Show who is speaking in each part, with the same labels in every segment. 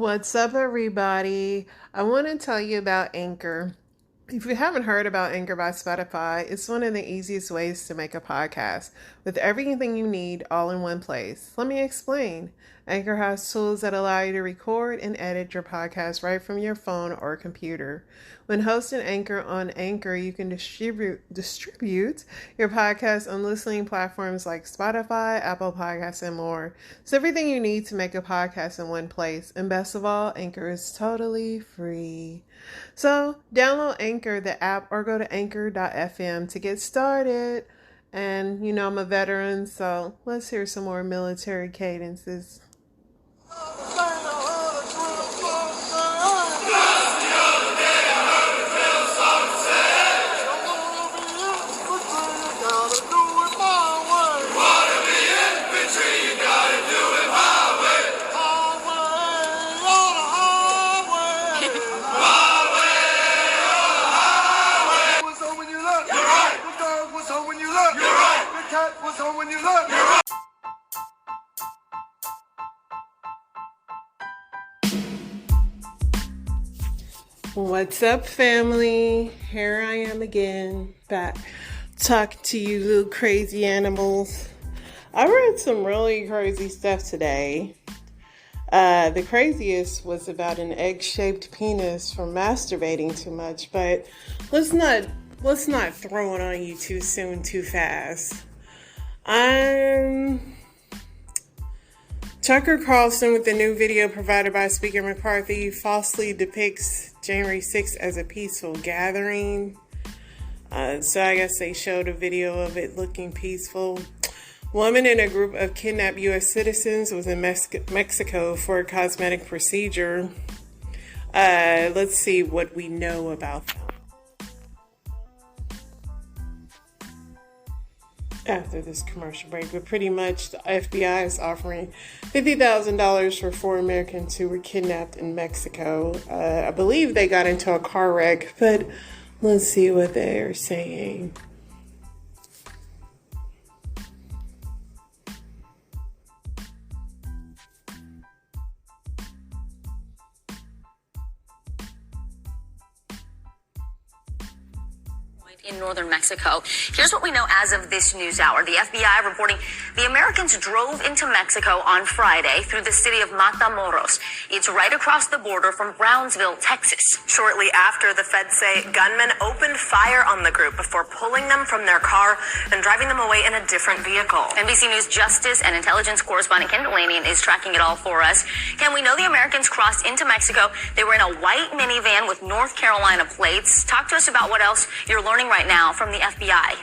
Speaker 1: What's up, everybody? I want to tell you about Anchor. If you haven't heard about Anchor by Spotify, it's one of the easiest ways to make a podcast with everything you need all in one place. Let me explain. Anchor has tools that allow you to record and edit your podcast right from your phone or computer. When hosting Anchor on Anchor, you can distribute your podcast on listening platforms like Spotify, Apple Podcasts, and more. It's everything you need to make a podcast in one place. And best of all, Anchor is totally free. So download Anchor, the app, or go to anchor.fm to get started. And I'm a veteran, so let's hear some more military cadences. What's up, family? Here I am again, back talking to you little crazy animals. I read some really crazy stuff today. The craziest was about an egg-shaped penis from masturbating too much, but let's not throw it on you too soon, too fast. Tucker Carlson, with the new video provided by Speaker McCarthy, falsely depicts January 6th as a peaceful gathering. So I guess they showed a video of it looking peaceful. Woman in a group of kidnapped U.S. citizens was in Mexico for a cosmetic procedure. Let's see what we know about that. After this commercial break, but pretty much the FBI is offering $50,000 for 4 Americans who were kidnapped in Mexico. I believe they got into a car wreck, but let's see what they're saying.
Speaker 2: In northern Mexico. Here's what we know as of this news hour. The FBI reporting the Americans drove into Mexico on Friday through the city of Matamoros. It's right across the border from Brownsville, Texas.
Speaker 3: Shortly after, the feds say gunmen opened fire on the group before pulling them from their car and driving them away in a different vehicle.
Speaker 2: NBC News Justice and Intelligence correspondent Ken Delanian is tracking it all for us. Ken, we know the Americans crossed into Mexico. They were in a white minivan with North Carolina plates. Talk to us about what else you're learning right now from the FBI.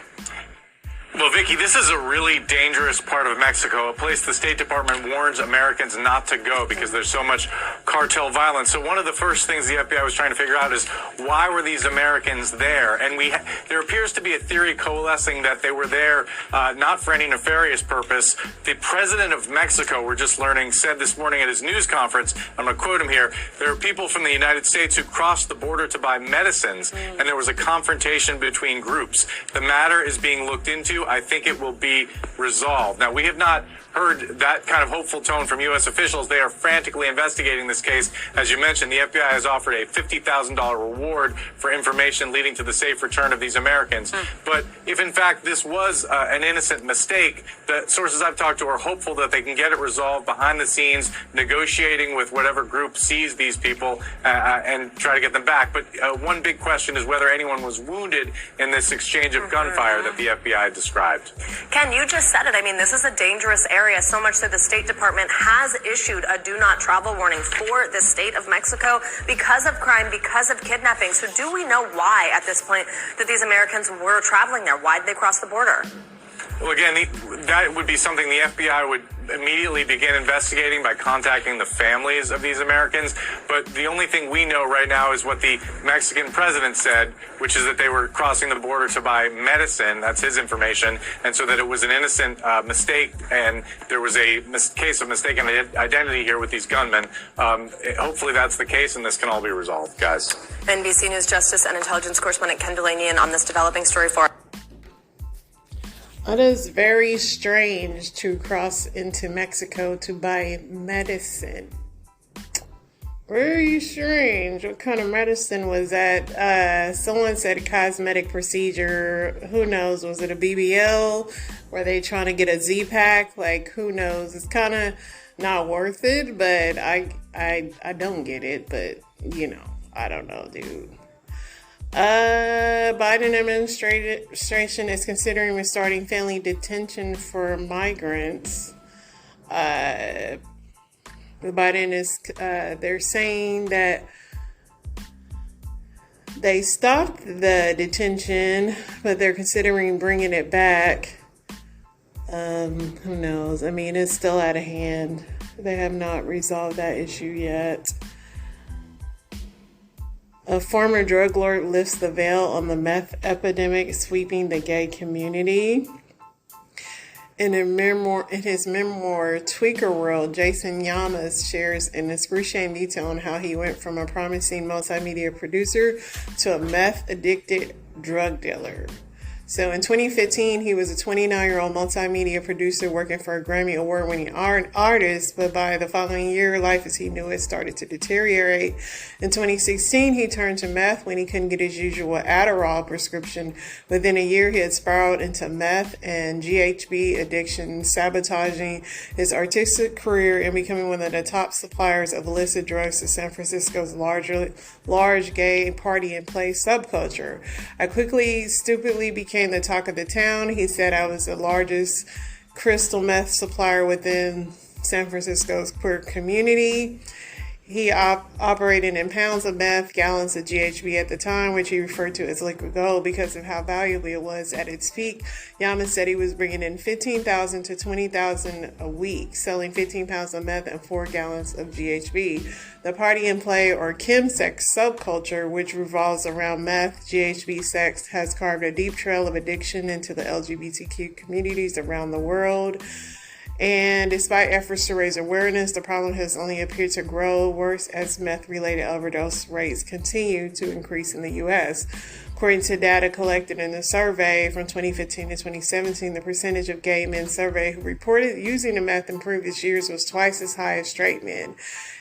Speaker 4: Well, Vicky, this is a really dangerous part of Mexico, a place the State Department warns Americans not to go because there's so much cartel violence. So one of the first things the FBI was trying to figure out is why were these Americans there? And there appears to be a theory coalescing that they were there not for any nefarious purpose. The president of Mexico, we're just learning, said this morning at his news conference, I'm going to quote him here, there are people from the United States who crossed the border to buy medicines, and there was a confrontation between groups. The matter is being looked into. I think it will be resolved. Now, we have not heard that kind of hopeful tone from U.S. officials. They are frantically investigating this case. As you mentioned, the FBI has offered a $50,000 reward for information leading to the safe return of these Americans. But if, in fact, this was an innocent mistake, the sources I've talked to are hopeful that they can get it resolved behind the scenes, negotiating with whatever group sees these people and try to get them back. But one big question is whether anyone was wounded in this exchange of gunfire that the FBI described.
Speaker 3: Ken, you just said it. I mean, this is a dangerous area, so much that the State Department has issued a do not travel warning for the state of Mexico because of crime, because of kidnapping. So do we know why at this point that these Americans were traveling there? Why did they cross the border?
Speaker 4: Well, again, that would be something the FBI would immediately begin investigating by contacting the families of these Americans. But the only thing we know right now is what the Mexican president said, which is that they were crossing the border to buy medicine. That's his information. And so that it was an innocent mistake, and there was a case of mistaken identity here with these gunmen. Hopefully that's the case, and this can all be resolved, guys.
Speaker 3: NBC News Justice and Intelligence correspondent Ken Delanian on this developing story for
Speaker 1: It is very strange to cross into Mexico to buy medicine. Very strange. What kind of medicine was that? Someone said cosmetic procedure. Who knows? Was it a BBL? Were they trying to get a Z-Pack? Like, who knows? It's kind of not worth it, but I don't get it. But, you know, I don't know, dude. Biden administration is considering restarting family detention for migrants. Biden is, they're saying that they stopped the detention, but they're considering bringing it back. Who knows? I mean, it's still out of hand. They have not resolved that issue yet. A former drug lord lifts the veil on the meth epidemic sweeping the gay community. In his memoir, Tweaker World, Jason Yamas shares in excruciating detail on how he went from a promising multimedia producer to a meth-addicted drug dealer. So in 2015, he was a 29-year-old multimedia producer working for a Grammy Award-winning artist, but by the following year, life as he knew it started to deteriorate. In 2016, he turned to meth when he couldn't get his usual Adderall prescription. Within a year, he had spiraled into meth and GHB addiction, sabotaging his artistic career and becoming one of the top suppliers of illicit drugs to San Francisco's large gay party and play subculture. I quickly, stupidly became the talk of the town. He said I was the largest crystal meth supplier within San Francisco's queer community. He operated in pounds of meth, gallons of GHB at the time, which he referred to as liquid gold because of how valuable it was at its peak. Yamas said he was bringing in $15,000 to $20,000 a week, selling 15 pounds of meth and 4 gallons of GHB. The party and play or chemsex subculture, which revolves around meth, GHB, sex, has carved a deep trail of addiction into the LGBTQ communities around the world. And despite efforts to raise awareness, the problem has only appeared to grow worse as meth-related overdose rates continue to increase in the U.S. According to data collected in the survey from 2015 to 2017, the percentage of gay men surveyed who reported using the meth in previous years was twice as high as straight men.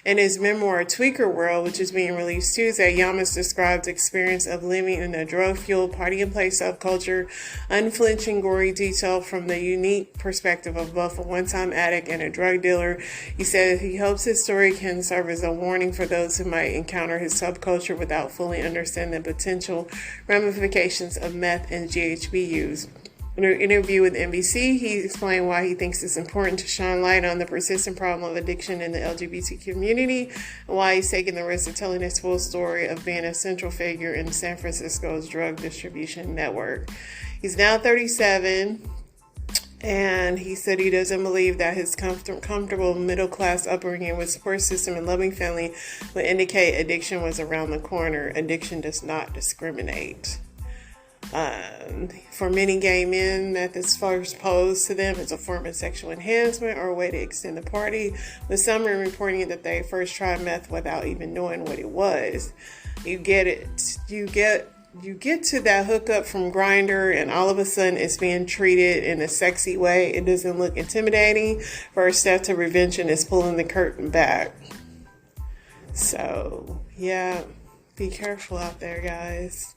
Speaker 1: In his memoir, Tweaker World, which is being released Tuesday, Yamas described the experience of living in a drug-fueled party and play subculture, unflinching, gory detail from the unique perspective of both a one-time addict and a drug dealer. He said he hopes his story can serve as a warning for those who might encounter his subculture without fully understanding the potential ramifications of meth and GHB use. In an interview with NBC, he explained why he thinks it's important to shine light on the persistent problem of addiction in the LGBT community and why he's taking the risk of telling his full story of being a central figure in San Francisco's drug distribution network. He's now 37, and he said he doesn't believe that his comfortable middle-class upbringing with support system and loving family would indicate addiction was around the corner. Addiction does not discriminate. For many gay men, meth is first posed to them as a form of sexual enhancement or a way to extend the party, with some reporting that they first tried meth without even knowing what it was. You get to that hookup from Grindr, and all of a sudden it's being treated in a sexy way. It doesn't look intimidating. First step to prevention is pulling the curtain back. So, yeah, be careful out there, guys.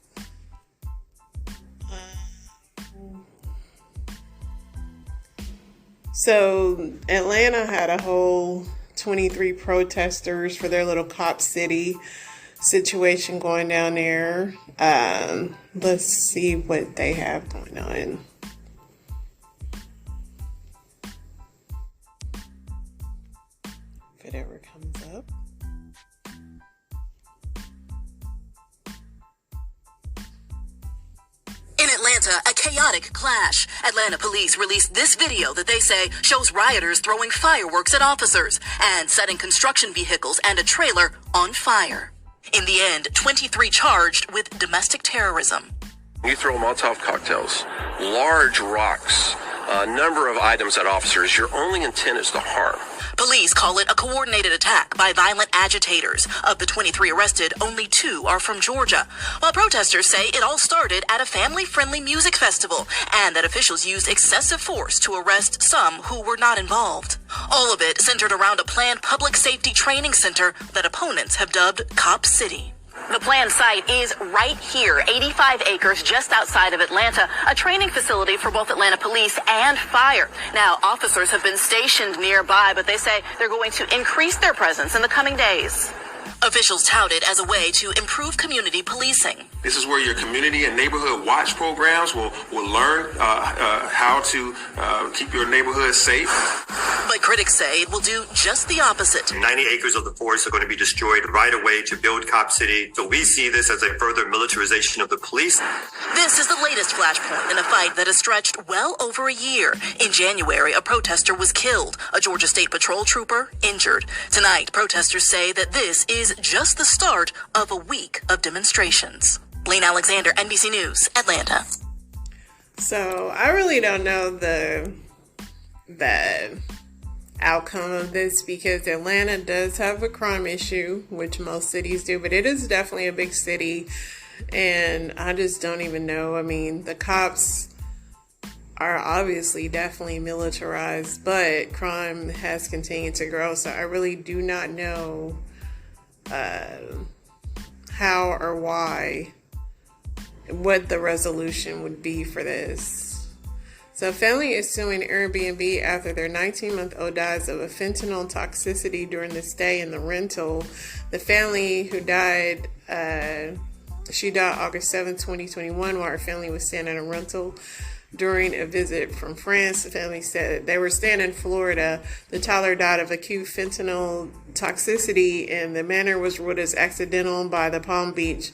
Speaker 1: So Atlanta had a whole 23 protesters for their little Cop City situation going down there. Let's see what they have going on. If it ever comes up.
Speaker 5: In Atlanta, a chaotic clash. Atlanta police released this video that they say shows rioters throwing fireworks at officers and setting construction vehicles and a trailer on fire. In the end, 23 charged with domestic terrorism.
Speaker 6: You throw Molotov cocktails, large rocks, a number of items at officers. Your only intent is to harm.
Speaker 5: Police call it a coordinated attack by violent agitators. Of the 23 arrested, only 2 are from Georgia, while protesters say it all started at a family-friendly music festival and that officials used excessive force to arrest some who were not involved. All of it centered around a planned public safety training center that opponents have dubbed Cop City.
Speaker 2: The planned site is right here, 85 acres just outside of Atlanta, a training facility for both Atlanta police and fire. Now, officers have been stationed nearby, but they say they're going to increase their presence in the coming days.
Speaker 5: Officials tout it as a way to improve community policing.
Speaker 7: This is where your community and neighborhood watch programs will learn how to keep your neighborhood safe.
Speaker 5: But critics say it will do just the opposite.
Speaker 8: 90 acres of the forest are going to be destroyed right away to build Cop City. So we see this as a further militarization of the police.
Speaker 5: This is the latest flashpoint in a fight that has stretched well over a year. In January, a protester was killed, a Georgia State Patrol trooper injured. Tonight, protesters say that this is just the start of a week of demonstrations. Blaine Alexander, NBC News, Atlanta.
Speaker 1: So I really don't know the outcome of this because Atlanta does have a crime issue, which most cities do, but it is definitely a big city, and I just don't even know. I mean, the cops are obviously definitely militarized, but crime has continued to grow, so I really do not know how or why, what the resolution would be for this. So a family is suing Airbnb after their 19-month-old dies of a fentanyl toxicity during the stay in the rental. The family who died, she died August 7, 2021, while her family was staying in a rental during a visit from France. The family said they were staying in Florida. The toddler died of acute fentanyl toxicity, and the manner was ruled as accidental by the Palm Beach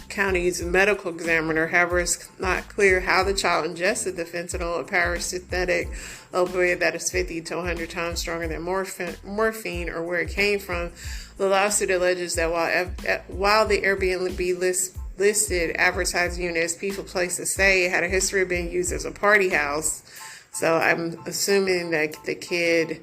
Speaker 1: County's medical examiner. However, it's not clear how the child ingested the fentanyl, a parasynthetic opioid that is 50 to 100 times stronger than morphine, or where it came from. The lawsuit alleges that while the Airbnb listed advertised unit as peaceful place to stay, it had a history of being used as a party house. So I'm assuming that the kid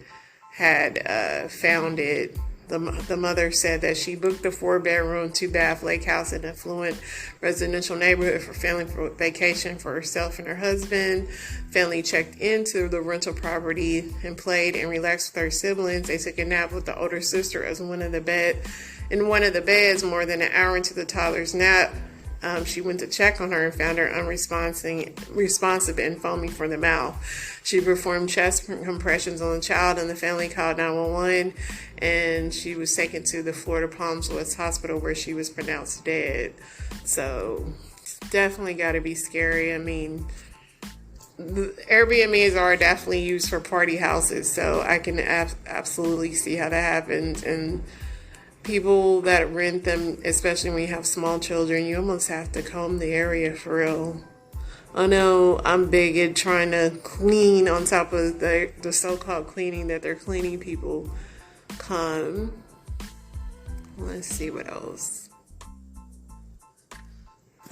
Speaker 1: had found it. The mother said that she booked a 4-bedroom, 2-bath lake house in an affluent residential neighborhood for family vacation for herself and her husband. Family checked into the rental property and played and relaxed with her siblings. They took a nap with the older sister as in one of the beds. More than an hour into the toddler's nap, she went to check on her and found her unresponsive and foaming from the mouth. She performed chest compressions on the child, and the family called 911, and she was taken to the Florida Palms West Hospital, where she was pronounced dead. So definitely got to be scary. I mean, Airbnbs are definitely used for party houses, so I can absolutely see how that happens. And people that rent them, especially when you have small children, you almost have to comb the area for real. I know I'm big at trying to clean on top of the so-called cleaning that they're cleaning people come. Let's see what else.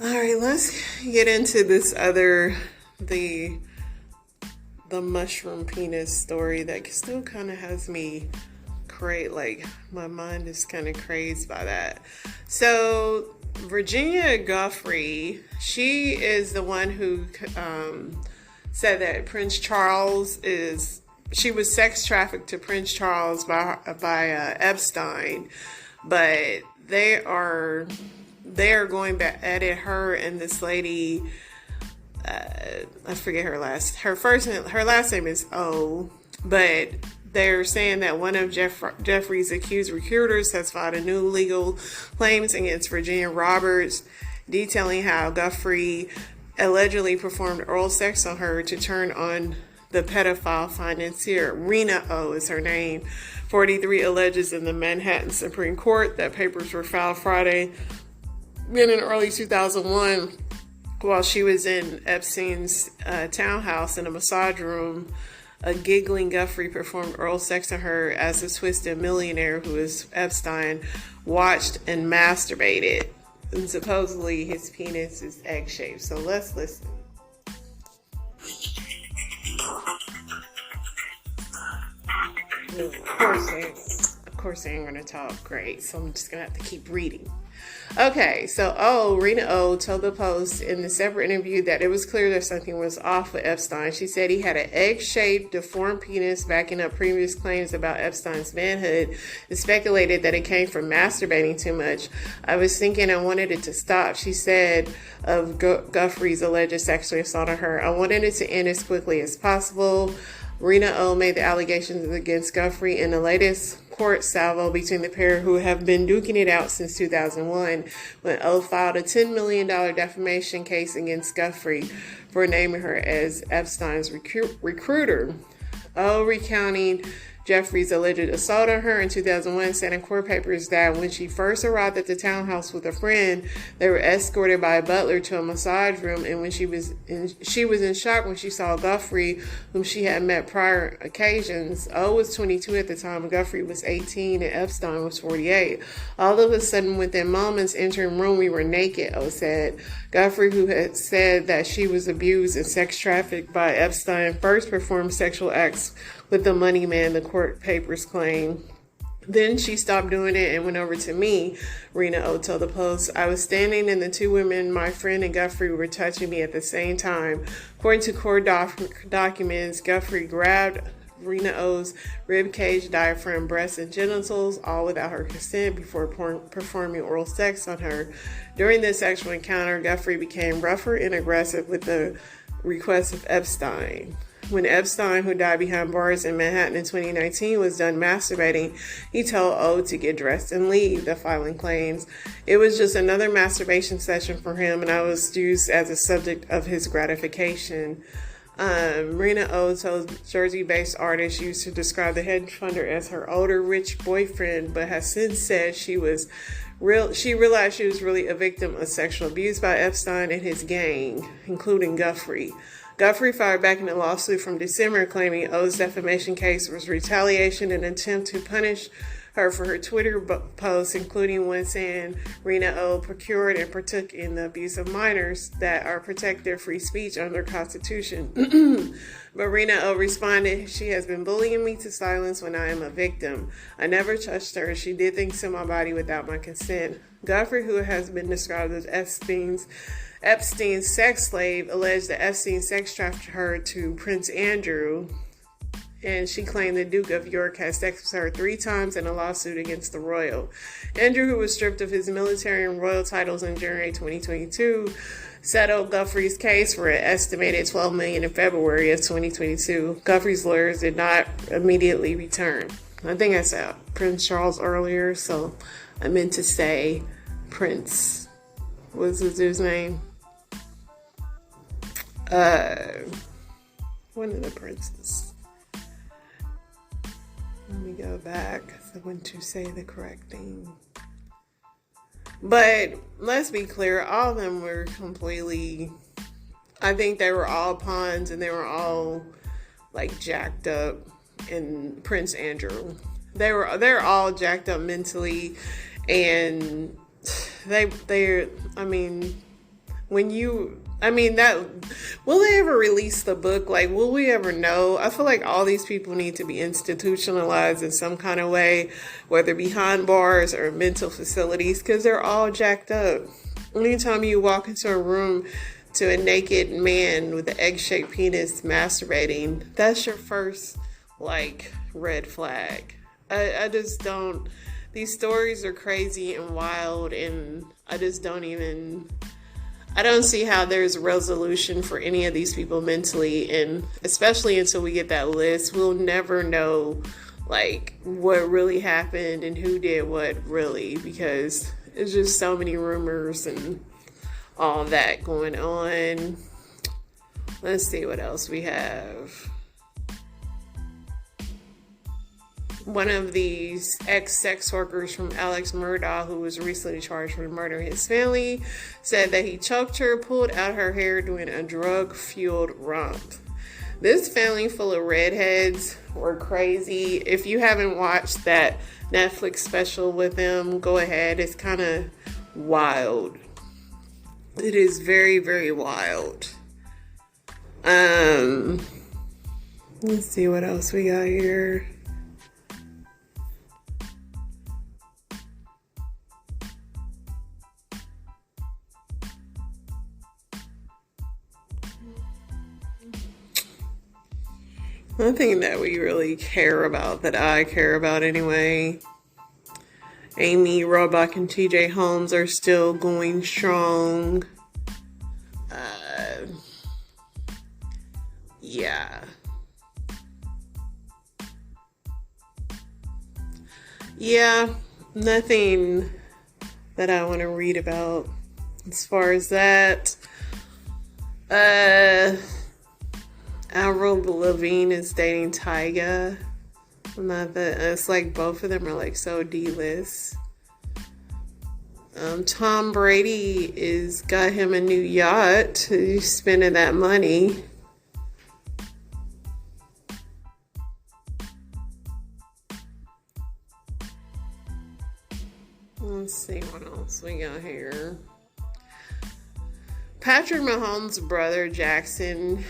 Speaker 1: All right, let's get into this the mushroom penis story that still kind of has me like my mind is kind of crazed by that. So Virginia Giuffre, she is the one who said that Prince Charles she was sex trafficked to Prince Charles by Epstein, but they are going back at it. Her and this lady, I forget her last name is O, but they're saying that one of Jeffrey's accused recruiters has filed a new legal claims against Virginia Roberts, detailing how Giuffre allegedly performed oral sex on her to turn on the pedophile financier. Rena O is her name. 43 alleges in the Manhattan Supreme Court that papers were filed Friday in early 2001 while she was in Epstein's townhouse in a massage room. A giggling Giuffre performed oral sex on her as the twisted millionaire, who is Epstein, watched and masturbated. And supposedly his penis is egg-shaped. So let's listen. Of course they ain't gonna talk great, so I'm just gonna have to keep reading. Okay, so Rena O told the Post in a separate interview that it was clear that something was off with Epstein. She said he had an egg-shaped, deformed penis, backing up previous claims about Epstein's manhood, and speculated that it came from masturbating too much. I was thinking I wanted it to stop, she said of Guthrie's alleged sexual assault on her. I wanted it to end as quickly as possible. Rena O made the allegations against Guthrie in the latest court salvo between the pair, who have been duking it out since 2001, when O filed a $10 million defamation case against Guthrie for naming her as Epstein's recruiter. O, recounting Jeffrey's alleged assault on her in 2001, said in court papers that when she first arrived at the townhouse with a friend, they were escorted by a butler to a massage room, and when she was in shock when she saw Guthrie, whom she had met prior occasions. O was 22 at the time, Guthrie was 18, and Epstein was 48. All of a sudden, within moments, entering room, we were naked, O said. Guthrie, who had said that she was abused and sex trafficked by Epstein, first performed sexual acts with the money man, the court papers claim. Then she stopped doing it and went over to me, Rena O told the Post. I was standing and the two women, my friend and Guthrie, were touching me at the same time. According to court documents, Guthrie grabbed Rena O's ribcage, diaphragm, breasts, and genitals, all without her consent, before performing oral sex on her. During this sexual encounter, Guthrie became rougher and aggressive with the request of Epstein. When Epstein, who died behind bars in Manhattan in 2019, was done masturbating, he told O to get dressed and leave, the filing claims. It was just another masturbation session for him, and I was used as a subject of his gratification. Rena O told Jersey-based artist used to describe the head funder as her older, rich boyfriend, but has since said she realized she was really a victim of sexual abuse by Epstein and his gang, including Guthrie. Guthrie fired back in a lawsuit from December, claiming O's defamation case was retaliation and an attempt to punish her for her Twitter posts, including one saying Rena O procured and partook in the abuse of minors that are protected free speech under Constitution. But Rena O responded, she has been bullying me to silence when I am a victim. I never touched her. She did things to my body without my consent. Guthrie, who has been described as Epstein's sex slave, alleged that Epstein sex trafficked her to Prince Andrew, and she claimed the Duke of York had sex with her 3 times in a lawsuit against the royal. Andrew, who was stripped of his military and royal titles in January 2022, settled Guthrie's case for an estimated $12 million in February of 2022. Guthrie's lawyers did not immediately return. I think I said Prince Charles earlier, so I meant to say Prince. What's the dude's name? One of the princes. Let me go back. I want to say the correct thing. But let's be clear, all of them were completely, I think they were all pawns and they were all like jacked up. And Prince Andrew, they're all jacked up mentally, and they're I mean, that, will they ever release the book? Like, will we ever know? I feel like all these people need to be institutionalized in some kind of way, whether behind bars or mental facilities, because they're all jacked up. Anytime you walk into a room to a naked man with an egg-shaped penis masturbating, that's your first, red flag. I just don't, these stories are crazy and wild, and I don't see how there's a resolution for any of these people mentally, and especially until we get that list, we'll never know, what really happened and who did what, really, because there's just so many rumors and all that going on. Let's see what else we have. One of these ex-sex workers from Alex Murdaugh, who was recently charged for murdering his family, said that he choked her, pulled out her hair during a drug-fueled romp. This family full of redheads were crazy. If you haven't watched that Netflix special with them, go ahead. It's kind of wild. It is very, very wild. Let's see what else we got here. One thing that we really care about, that I care about anyway, Amy Robach and TJ Holmes are still going strong. Yeah, nothing that I want to read about as far as that. Avril Lavigne is dating Tyga. It's like both of them are like so D-list. Tom Brady got him a new yacht. He's spending that money. Let's see what else we got here. Patrick Mahomes' brother, Jackson.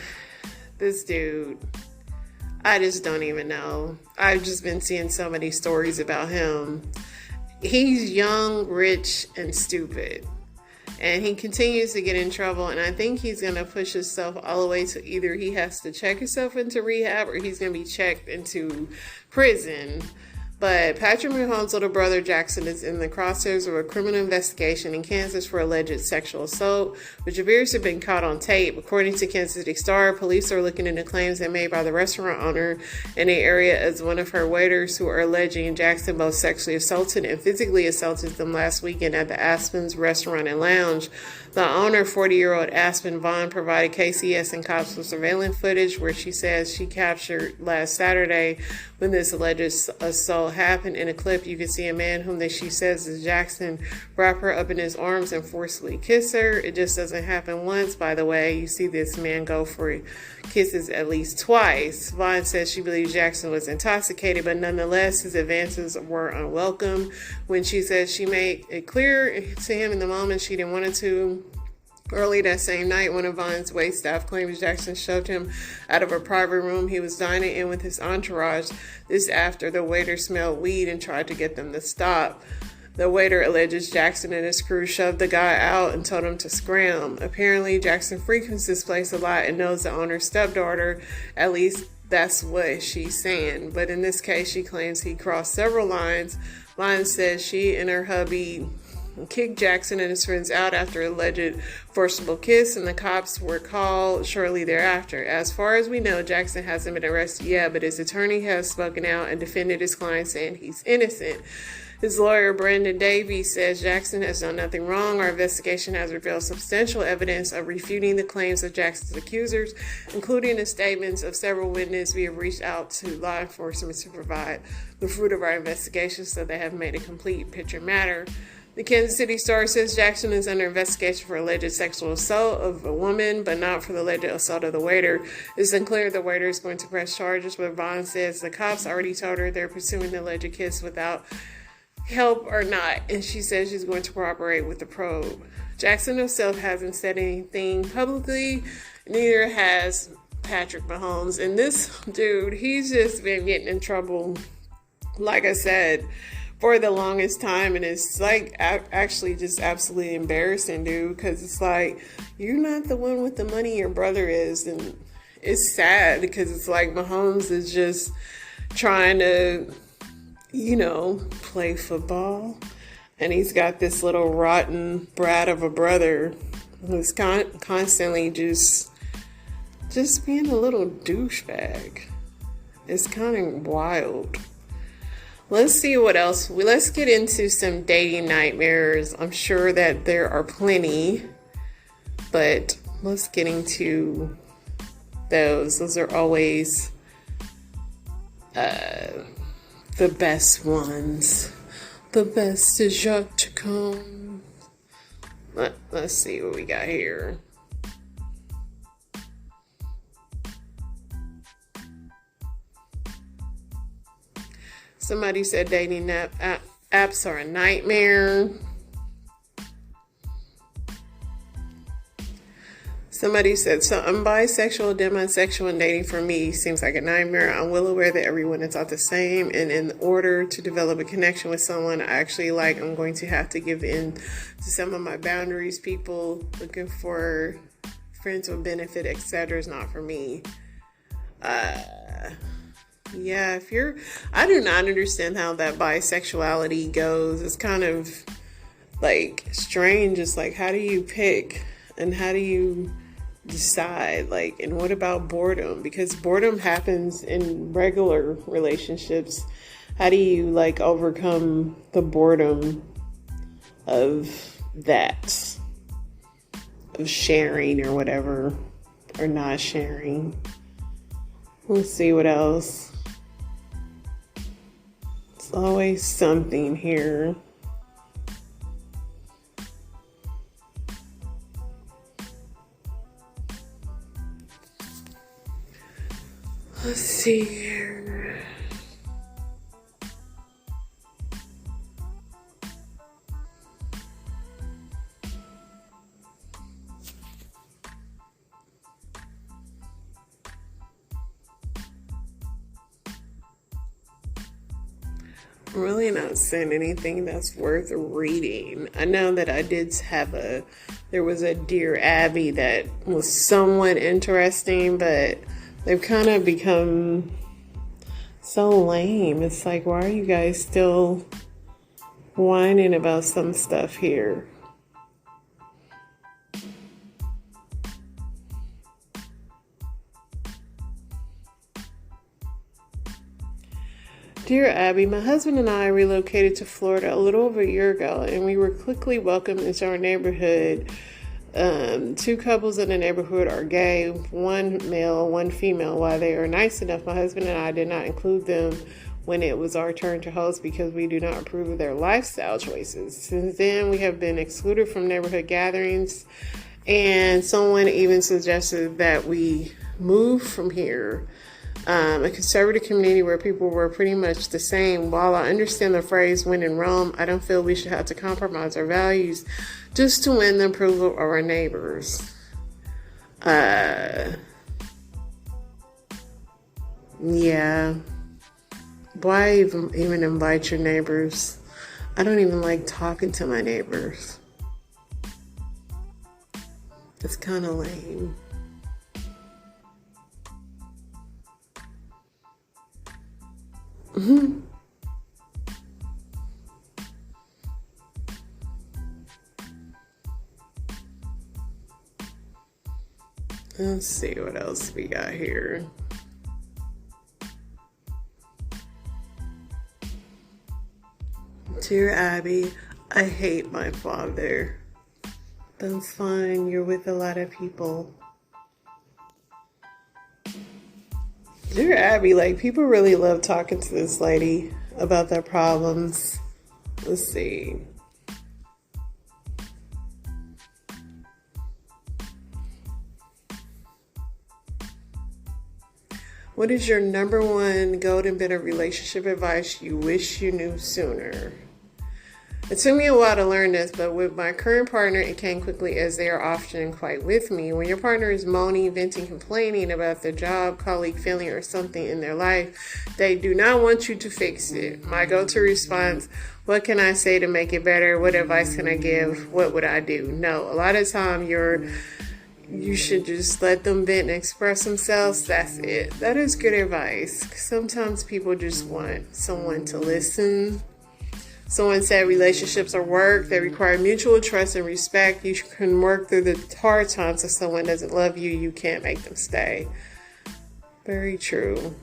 Speaker 1: This dude, I just don't even know. I've just been seeing so many stories about him. He's young, rich, and stupid. And he continues to get in trouble. And I think he's going to push himself all the way to either he has to check himself into rehab or he's going to be checked into prison. But Patrick Mahomes' little brother Jackson is in the crosshairs of a criminal investigation in Kansas for alleged sexual assault, which appears to have been caught on tape. According to Kansas City Star, police are looking into claims that made by the restaurant owner in the area as one of her waiters who are alleging Jackson both sexually assaulted and physically assaulted them last weekend at the Aspen's Restaurant and Lounge. The owner, 40-year-old Aspen Vaughn, provided KCS and cops with surveillance footage where she says she captured last Saturday when this alleged assault happened. In a clip, you can see a man whom she says is Jackson wrap her up in his arms and forcefully kiss her. It just doesn't happen once, by the way. You see this man go for kisses at least twice. Vaughn says she believes Jackson was intoxicated, but nonetheless, his advances were unwelcome. When she says she made it clear to him in the moment she didn't want to. Early that same night, one of Vaughn's waitstaff claims Jackson shoved him out of a private room he was dining in with his entourage. This after the waiter smelled weed and tried to get them to stop. The waiter alleges Jackson and his crew shoved the guy out and told him to scram. Apparently, Jackson frequents this place a lot and knows the owner's stepdaughter. At least that's what she's saying. But in this case, she claims he crossed several lines. Vaughn says she and her hubby kicked Jackson and his friends out after alleged forcible kiss, and the cops were called shortly thereafter. As far as we know, Jackson hasn't been arrested yet, but his attorney has spoken out and defended his client, saying he's innocent. His lawyer, Brendan Davies, says Jackson has done nothing wrong. Our investigation has revealed substantial evidence of refuting the claims of Jackson's accusers, including the statements of several witnesses. We have reached out to law enforcement to provide the fruit of our investigation, so they have made a complete picture matter. The Kansas City Star says Jackson is under investigation for alleged sexual assault of a woman, but not for the alleged assault of the waiter. It's unclear the waiter is going to press charges, but Vaughn says the cops already told her they're pursuing the alleged kiss without help or not, and she says she's going to cooperate with the probe. Jackson himself hasn't said anything publicly, neither has Patrick Mahomes. And this dude, he's just been getting in trouble, like I said, for the longest time, and it's like actually just absolutely embarrassing, dude, because it's like, you're not the one with the money, your brother is. And it's sad because it's like Mahomes is just trying to, play football, and he's got this little rotten brat of a brother who's constantly just being a little douchebag. It's kind of wild. Let's see what else. Let's get into some dating nightmares. I'm sure that there are plenty, but let's get into those. Those are always the best ones. The best is yet to come. Let's see what we got here. Somebody said dating apps are a nightmare. Somebody said, so I'm bisexual, demisexual, and dating for me seems like a nightmare. I'm well aware that everyone is not the same, and in order to develop a connection with someone I actually like, I'm going to have to give in to some of my boundaries. People looking for friends with benefit, etc. is not for me. Yeah, I do not understand how that bisexuality goes. It's kind of like strange. It's like, how do you pick and how do you decide? Like, and what about boredom? Because boredom happens in regular relationships. How do you like overcome the boredom of that, of sharing or whatever, or not sharing? Let's see what else. It's always something here. Let's see here. I'm really not seeing anything that's worth reading. I know that I did have there was a Dear Abby that was somewhat interesting, but they've kind of become so lame. It's like, why are you guys still whining about some stuff here? Dear Abby, my husband and I relocated to Florida a little over a year ago, and we were quickly welcomed into our neighborhood. 2 couples in the neighborhood are gay, 1 male, 1 female. While they are nice enough, my husband and I did not include them when it was our turn to host because we do not approve of their lifestyle choices. Since then, we have been excluded from neighborhood gatherings, and someone even suggested that we move from here. A conservative community where people were pretty much the same. While I understand the phrase "when in Rome," I don't feel we should have to compromise our values just to win the approval of our neighbors. Yeah. Why even invite your neighbors? I don't even like talking to my neighbors. It's kind of lame. Let's see what else we got here. Dear Abby, I hate my father. That's fine. You're with a lot of people. Dear Abby, like, people really love talking to this lady about their problems. Let's see. What is your number 1 golden bit of relationship advice you wish you knew sooner? It took me a while to learn this, but with my current partner, it came quickly as they are often quite with me. When your partner is moaning, venting, complaining about their job, colleague, feeling, or something in their life, they do not want you to fix it. My go-to response, what can I say to make it better? What advice can I give? What would I do? No, a lot of time you should just let them vent and express themselves. That's it. That is good advice. Sometimes people just want someone to listen. Someone said relationships are work. They require mutual trust and respect. You can work through the hard times. If someone doesn't love you, you can't make them stay. Very true.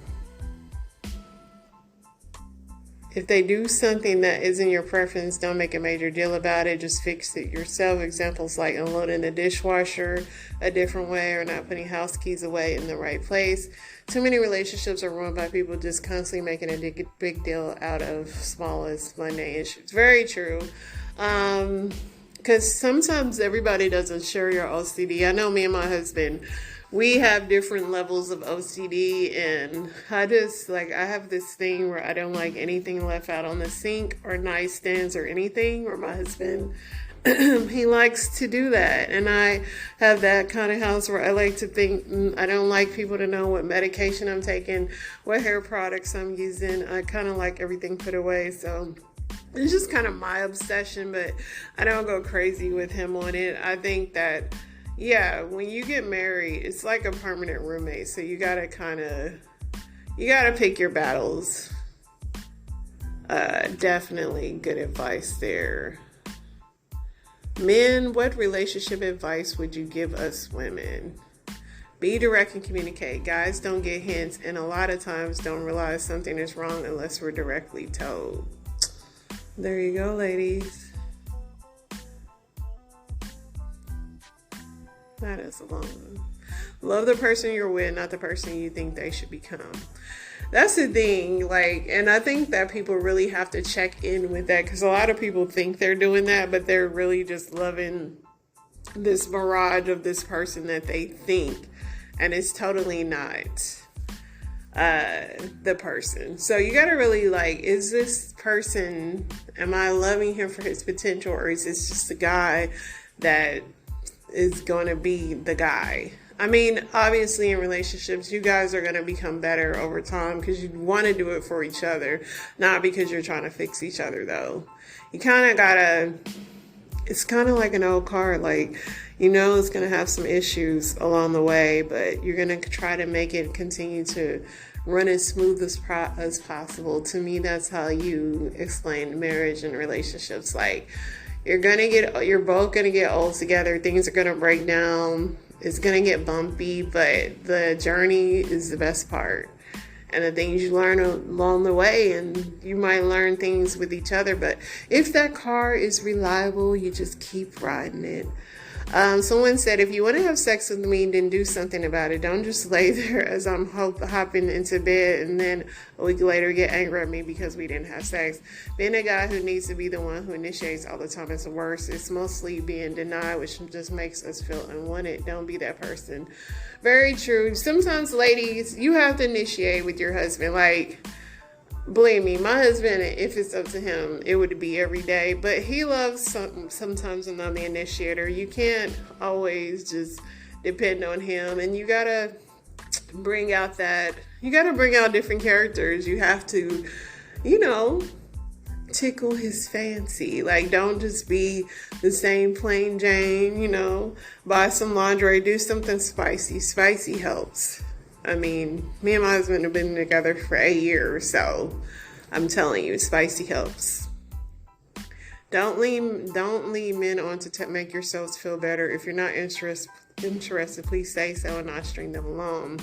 Speaker 1: If they do something that isn't your preference, don't make a major deal about it. Just fix it yourself. Examples like unloading the dishwasher a different way or not putting house keys away in the right place. Too many relationships are ruined by people just constantly making a big deal out of smallest mundane issues. Very true. Because sometimes everybody doesn't share your OCD. I know me and my husband, we have different levels of OCD, and I have this thing where I don't like anything left out on the sink or nightstands or anything, or my husband, he likes to do that. And I have that kind of house where I like to think, I don't like people to know what medication I'm taking, what hair products I'm using. I kind of like everything put away, so it's just kind of my obsession, but I don't go crazy with him on it. I think that, yeah, when you get married, it's like a permanent roommate. So you got to kind of You gotta pick your battles. Definitely good advice there. Men, what relationship advice would you give us women? Be direct and communicate. Guys don't get hints, and a lot of times don't realize something is wrong unless we're directly told. There you go, ladies. That is a long one. Love the person you're with, not the person you think they should become. That's the thing, and I think that people really have to check in with that, because a lot of people think they're doing that, but they're really just loving this mirage of this person that they think, and it's totally not the person. So you gotta really is this person, am I loving him for his potential, or is this just a guy that is going to be the guy? I mean, obviously in relationships, you guys are going to become better over time because you want to do it for each other, not because you're trying to fix each other, though. You kind of gotta, it's kind of like an old car, it's going to have some issues along the way, but you're going to try to make it continue to run as smooth as possible. To me, that's how you explain marriage and relationships. You're both going to get old together. Things are going to break down. It's going to get bumpy, but the journey is the best part. And the things you learn along the way, and you might learn things with each other, but if that car is reliable, you just keep riding it. Someone said, if you want to have sex with me, then do something about it. Don't just lay there as I'm hopping into bed and then a week later get angry at me because we didn't have sex. Being a guy who needs to be the one who initiates all the time is the worst. It's mostly being denied, which just makes us feel unwanted. Don't be that person. Very true. Sometimes, ladies, you have to initiate with your husband. Believe me, my husband, if it's up to him, it would be every day. But he loves sometimes I'm the initiator. You can't always just depend on him. And you gotta bring out different characters. You have to, tickle his fancy. Don't just be the same plain Jane, buy some lingerie, do something spicy. Spicy helps. I mean, me and my husband have been together for 8 years, so I'm telling you, spicy helps. Don't lead men on to make yourselves feel better. If you're not interested, please say so and not string them along.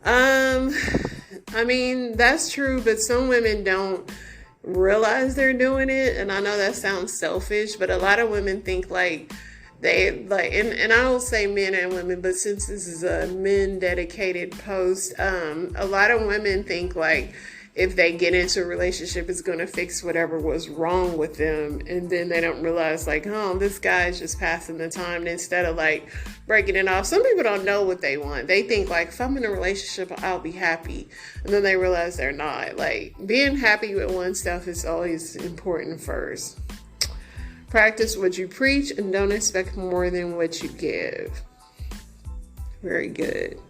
Speaker 1: I mean, that's true, but some women don't realize they're doing it, and I know that sounds selfish, but a lot of women think and I don't say men and women, but since this is a men dedicated post, a lot of women think if they get into a relationship, it's going to fix whatever was wrong with them. And then they don't realize this guy is just passing the time. And instead of breaking it off, some people don't know what they want. They think if I'm in a relationship, I'll be happy. And then they realize they're not. Being happy with oneself is always important first. Practice what you preach and don't expect more than what you give. Very good.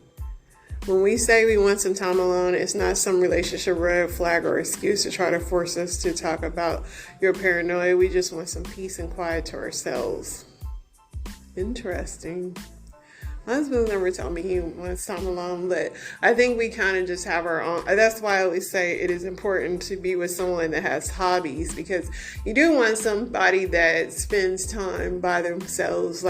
Speaker 1: When we say we want some time alone, it's not some relationship red flag or excuse to try to force us to talk about your paranoia. We just want some peace and quiet to ourselves. Interesting. My husband never told me he wants time alone, but I think we kind of just have our own. That's why I always say it is important to be with someone that has hobbies, because you do want somebody that spends time by themselves.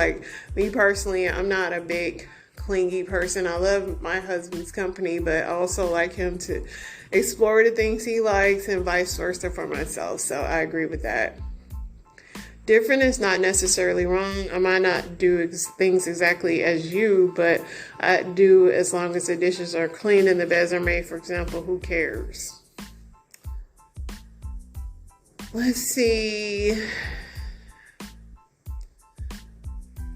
Speaker 1: Me personally, I'm not a big clingy person. I love my husband's company, but I also like him to explore the things he likes and vice versa for myself. So I agree with that. Different is not necessarily wrong. I might not do things exactly as you, but I do as long as the dishes are clean and the beds are made, for example. Who cares? Let's see.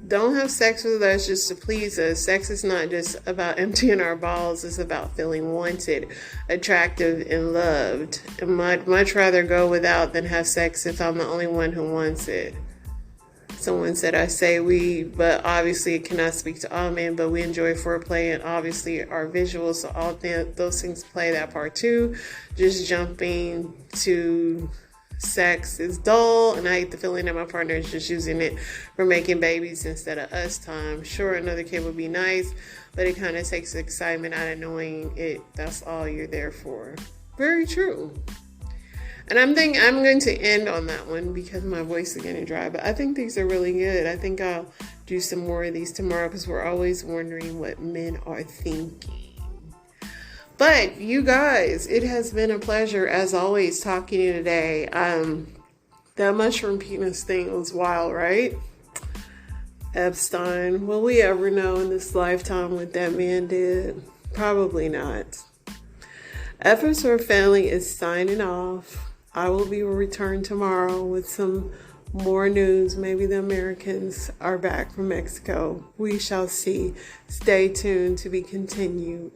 Speaker 1: Don't have sex with us just to please us. Sex is not just about emptying our balls. It's about feeling wanted, attractive, and loved. I'd much rather go without than have sex if I'm the only one who wants it. Someone said, I say we, but obviously it cannot speak to all men, but we enjoy foreplay and obviously our visuals, so all those things play that part too. Just jumping to sex is dull, and I hate the feeling that my partner is just using it for making babies instead of us time. Sure, another kid would be nice, but it kind of takes the excitement out of knowing that's all you're there for. Very true. And I'm going to end on that one because my voice is getting dry, but I think these are really good. I think I'll do some more of these tomorrow because we're always wondering what men are thinking. But you guys, it has been a pleasure as always talking to you today. That mushroom penis thing was wild, right? Epstein. Will we ever know in this lifetime what that man did? Probably not. Efforts for Family is signing off. I will be returned tomorrow with some more news. Maybe the Americans are back from Mexico. We shall see. Stay tuned to be continued.